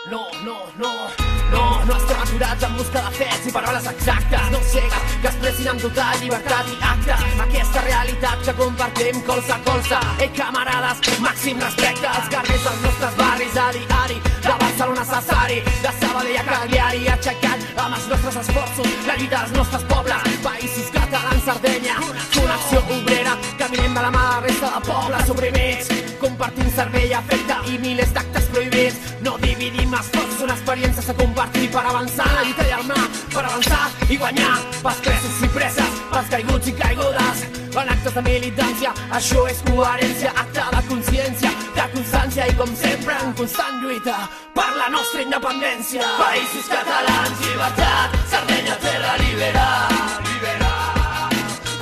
No estem aturats en busca de fets i paraules exactes, no cegues que expressin amb total llibertat i acte aquesta realitat que compartim colze a colze. Ei, camarades, màxim respecte als carrers dels nostres barris a diari, de Barcelona a Sassari, de Sabadell a Cagliari, aixecant amb els nostres esforços la lluita dels nostres pobles, països catalans, Sardenya, connexió obrera, caminem de la mà de la resta de pobles oprimits, compartint cervell, afecte i milers d'actes prohibits. No dividim esforços, són experiències a compartir per avançar en la lluita i el mà, per avançar i guanyar, pels presos i preses, pels caiguts i caigudes, en actes de militància. Això és coherència, acte de consciència, de constància i com sempre en constant lluita per la nostra independència. Països catalans, llibertat, Sardenya, terra liberal.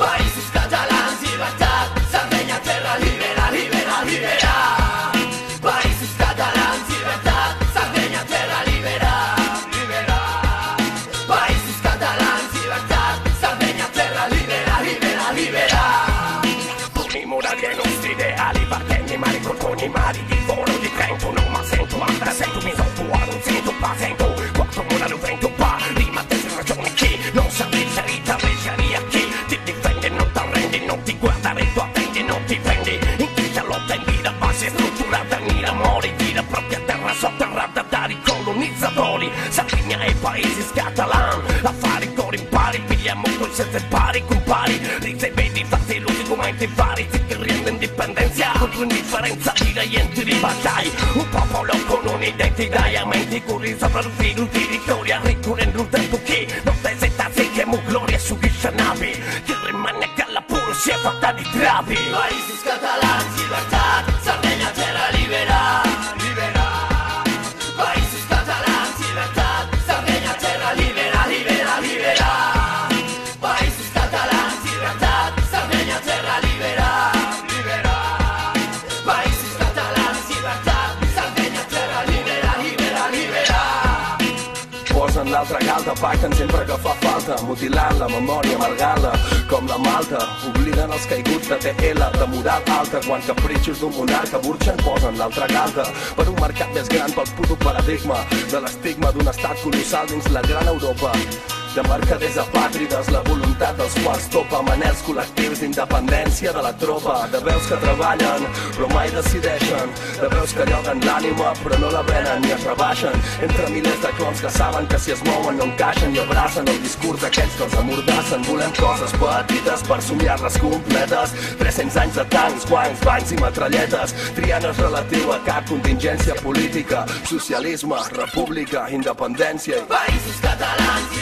Països catalans, llibertat, Sardenya, terra liberal, liberal, liberal. Països catalans, llibertat, Sardenya, terra liberal, liberal. Països catalans, llibertat, Sardenya, terra liberal, liberal, liberal. Con i morali ai nostri ideali, partendo male con ogni mali di foro di vento, non ma sento, ma sento, mi sento, non sento, ma sento, quattro morali un vento pa, rima tese ragioni chi, non sapete ritaveggiare a chi, ti difende, non t'arrendi, non ti guarda, tu attendi, non ti vendi, in chi te lo tendi, la base strutturata, mira amore, vira propria terra sotterrata dai colonizzatori, Sardegna e paesi catalan, affari cori impari, pigliamo col senza pari, compari, risa e vedi, fatti illusi come vari, si che rende indipendenza, contro indifferenza, direi enti di battaglia, un popolo con un'identità, e menti curi sopra il filo di vittoria, ricorrendo un tempo che non te settassi che mu gloria su chi navi, che rimane che alla puro si è fatta di travi. Països catalans, llibertat, Sardenya, terra liberal, liberal. Països catalans, llibertat, Sardenya, terra liberal, liberal, liberal. Països catalans, llibertat, Sardenya, terra liberal, liberal. Països catalans, llibertat, Sardenya, terra liberal, liberal, liberal. Posen l'altra galta, pacten sempre que fa falta, mutilant la memòria, amargant-la com la malta. Obliden els caiguts de TL, de moral alta, quan capritxos d'un monarca burxen, posen l'altra galta per un mercat més gran, pel puto paradigma de l'estigma d'un estat colossal dins la gran Europa. De mercaders apàtrides, la voluntat dels quals topa amb anhels col·lectius d'independència de la tropa, de veus que treballen però mai decideixen, de veus que lloguen l'ànima però no la venen ni es rebaixen, entre milers de clons que saben que si es mouen no encaixen i abracen el discurs d'aquells que els amordassen. Volem coses petites per somiar-les completes, 300 anys de tancs, guanys, bancs i metralletes, triant és relatiu a cap contingència política, socialisme, república, independència i països catalans,